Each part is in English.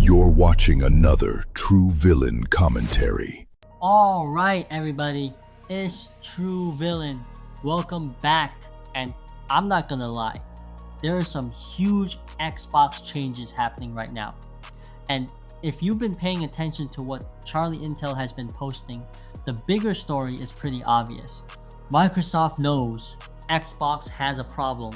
You're watching another True Villain commentary. Alright everybody, it's True Villain. Welcome back, and I'm not gonna lie, there are some huge Xbox changes happening right now. And if you've been paying attention to what CharlieIntel has been posting, the bigger story is pretty obvious. Microsoft knows Xbox has a problem,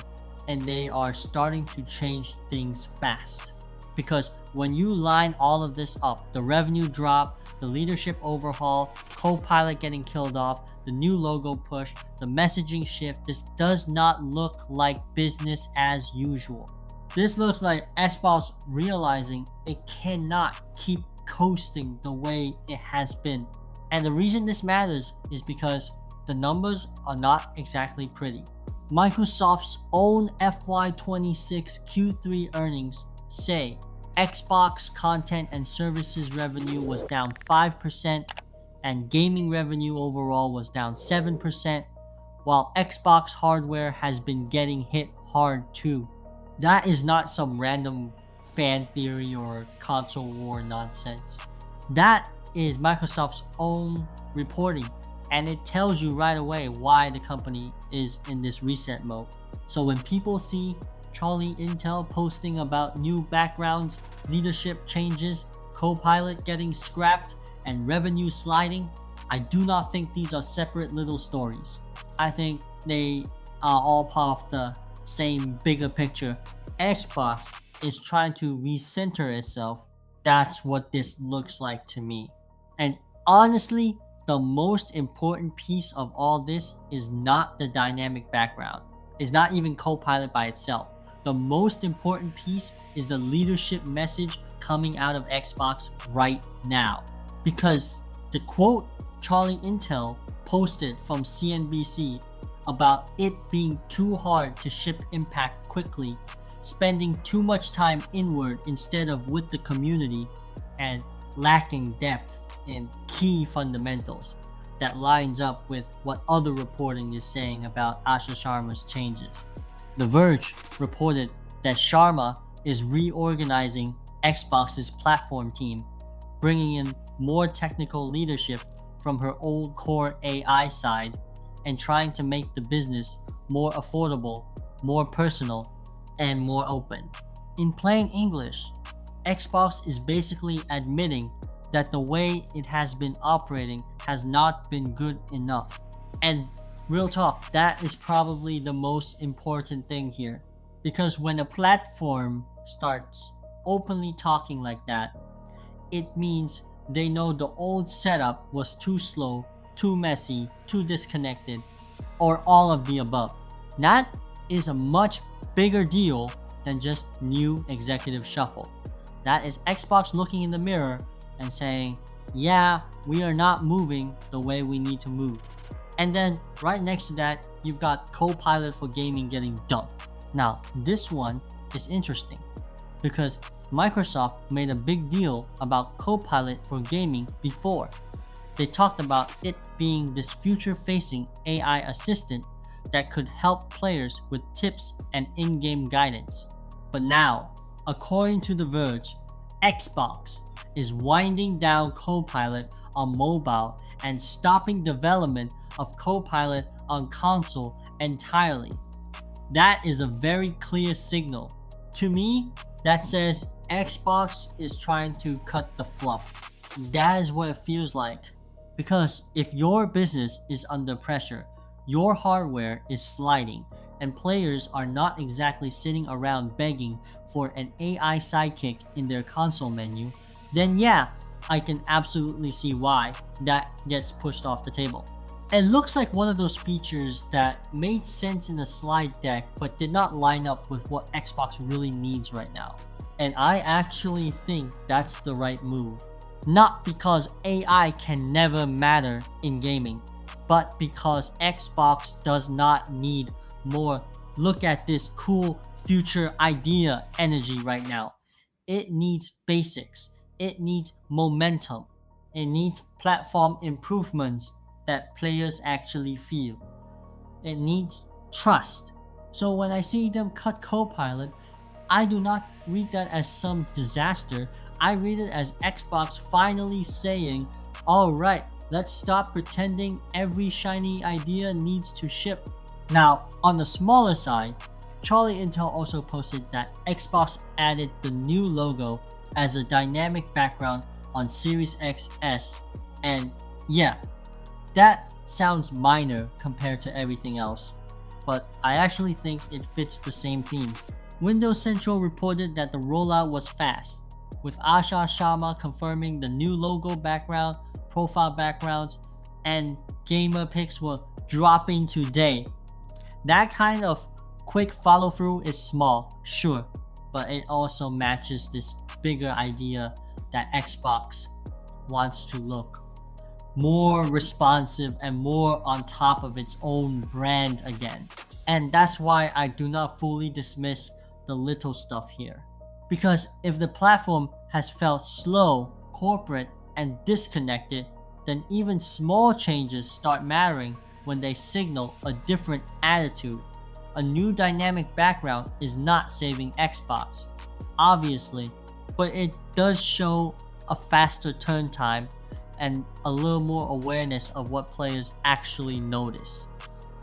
and they are starting to change things fast. Because when you line all of this up, the revenue drop, the leadership overhaul, Copilot getting killed off, the new logo push, the messaging shift, this does not look like business as usual. This looks like Xbox realizing it cannot keep coasting the way it has been. And the reason this matters is because the numbers are not exactly pretty. Microsoft's own FY26 Q3 earnings say Xbox content and services revenue was down 5% and gaming revenue overall was down 7%, while Xbox hardware has been getting hit hard too. That is not some random fan theory or console war nonsense. That is Microsoft's own reporting, and it tells you right away why the company is in this reset mode. So when people see CharlieIntel posting about new backgrounds, leadership changes, Copilot getting scrapped, and revenue sliding, I do not think these are separate little stories. I think they are all part of the same bigger picture. Xbox is trying to recenter itself. That's what this looks like to me. And honestly, the most important piece of all this is not the dynamic background. It's not even Copilot by itself. The most important piece is the leadership message coming out of Xbox right now. Because the quote CharlieIntel posted from CNBC about it being too hard to ship impact quickly, spending too much time inward instead of with the community, and lacking depth in key fundamentals, that lines up with what other reporting is saying about Asha Sharma's changes. The Verge reported that Sharma is reorganizing Xbox's platform team, bringing in more technical leadership from her old core AI side, and trying to make the business more affordable, more personal, and more open. In plain English, Xbox is basically admitting that the way it has been operating has not been good enough. And real talk, that is probably the most important thing here. Because when a platform starts openly talking like that, it means they know the old setup was too slow, too messy, too disconnected, or all of the above. That is a much bigger deal than just new executive shuffle. That is Xbox looking in the mirror and saying, yeah, we are not moving the way we need to move. And then right next to that, you've got Copilot for gaming getting dumped. Now, this one is interesting because Microsoft made a big deal about Copilot for gaming before. They talked about it being this future-facing AI assistant that could help players with tips and in-game guidance. But now, according to The Verge, Xbox is winding down Copilot on mobile and stopping development of Copilot on console entirely. That is a very clear signal. To me, that says Xbox is trying to cut the fluff. That is what it feels like. Because if your business is under pressure, your hardware is sliding, and players are not exactly sitting around begging for an AI sidekick in their console menu, then yeah, I can absolutely see why that gets pushed off the table. It looks like one of those features that made sense in a slide deck but did not line up with what Xbox really needs right now. And I actually think that's the right move. Not because AI can never matter in gaming, but because Xbox does not need more look at this cool future idea energy right now. It needs basics. It needs momentum. It needs platform improvements that players actually feel. It needs trust. So when I see them cut Copilot, I do not read that as some disaster. I read it as Xbox finally saying, alright, let's stop pretending every shiny idea needs to ship. Now, on the smaller side, CharlieIntel also posted that Xbox added the new logo as a dynamic background on Series XS, and yeah, that sounds minor compared to everything else, but I actually think it fits the same theme. Windows Central reported that the rollout was fast, with Asha Sharma confirming the new logo background, profile backgrounds, and gamer pics were dropping today. That kind of quick follow through is small, sure, but it also matches this bigger idea that Xbox wants to look more responsive and more on top of its own brand again. And that's why I do not fully dismiss the little stuff here. Because if the platform has felt slow, corporate, and disconnected, then even small changes start mattering when they signal a different attitude. A new dynamic background is not saving Xbox, obviously, but it does show a faster turn time and a little more awareness of what players actually notice.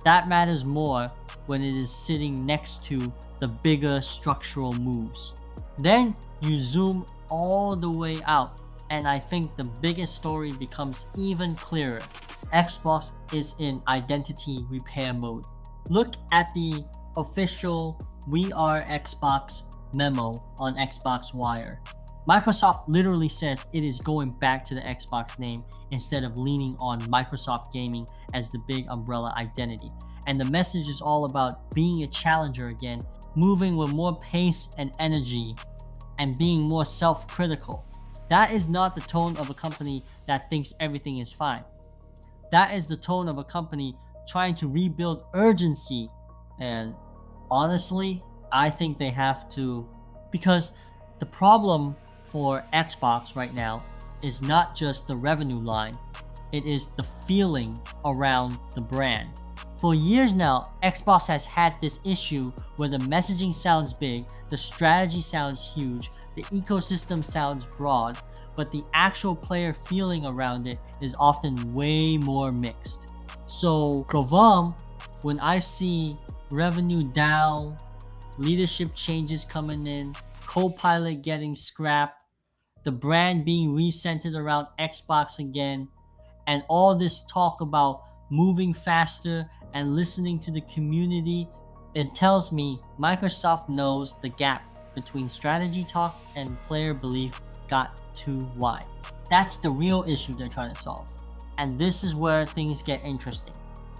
That matters more when it is sitting next to the bigger structural moves. Then you zoom all the way out, and I think the biggest story becomes even clearer. Xbox is in identity repair mode. Look at the official We Are Xbox memo on Xbox Wire. Microsoft literally says it is going back to the Xbox name instead of leaning on Microsoft Gaming as the big umbrella identity. And the message is all about being a challenger again, moving with more pace and energy, and being more self-critical. That is not the tone of a company that thinks everything is fine. That is the tone of a company trying to rebuild urgency. And honestly, I think they have to, because the problem for Xbox right now is not just the revenue line, it is the feeling around the brand. For years now, Xbox has had this issue where the messaging sounds big, the strategy sounds huge, the ecosystem sounds broad, but the actual player feeling around it is often way more mixed. So, Govam, when I see revenue down, leadership changes coming in, Copilot getting scrapped, the brand being recentered around Xbox again, and all this talk about moving faster and listening to the community, it tells me Microsoft knows the gap between strategy talk and player belief got too wide. That's the real issue they're trying to solve. And this is where things get interesting,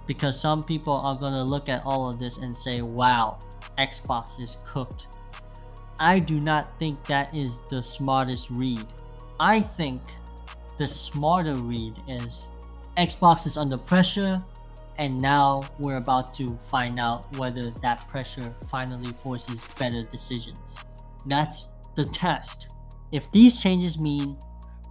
because some people are going to look at all of this and say, wow, Xbox is cooked. I do not think that is the smartest read. I think the smarter read is Xbox is under pressure, and now we're about to find out whether that pressure finally forces better decisions. That's the test. If these changes mean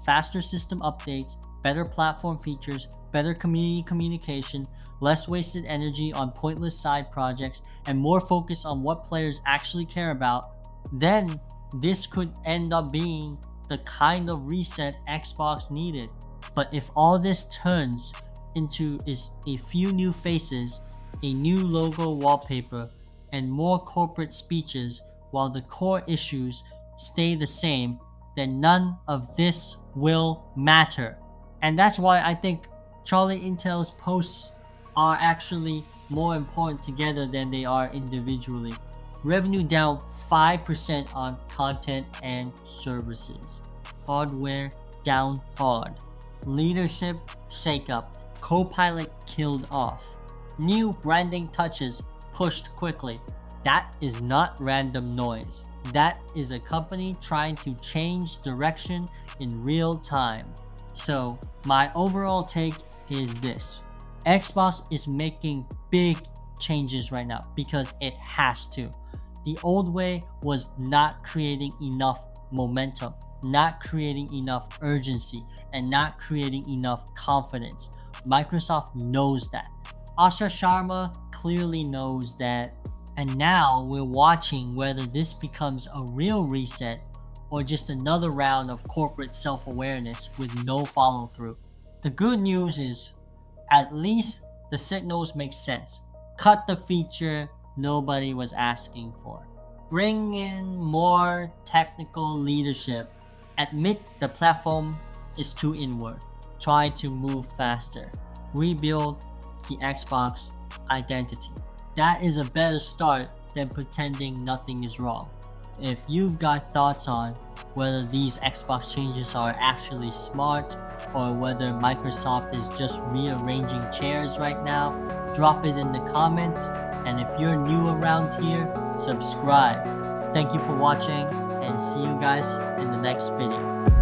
faster system updates, better platform features, better community communication, less wasted energy on pointless side projects, and more focus on what players actually care about, then this could end up being the kind of reset Xbox needed. But if all this turns into is a few new faces, a new logo wallpaper, and more corporate speeches while the core issues stay the same, then none of this will matter. And that's why I think CharlieIntel's posts are actually more important together than they are individually. Revenue down 5% on content and services. Hardware down hard. Leadership shakeup. Copilot killed off. New branding touches pushed quickly. That is not random noise. That is a company trying to change direction in real time. So my overall take is this. Xbox is making big changes right now because it has to. The old way was not creating enough momentum, not creating enough urgency, and not creating enough confidence. Microsoft knows that. Asha Sharma clearly knows that. And now we're watching whether this becomes a real reset or just another round of corporate self-awareness with no follow-through. The good news is, at least the signals make sense. Cut the feature nobody was asking for. Bring in more technical leadership. Admit the platform is too inward. Try to move faster. Rebuild the Xbox identity. That is a better start than pretending nothing is wrong. If you've got thoughts on whether these Xbox changes are actually smart or whether Microsoft is just rearranging chairs right now, drop it in the comments. And if you're new around here, subscribe. Thank you for watching and see you guys in the next video.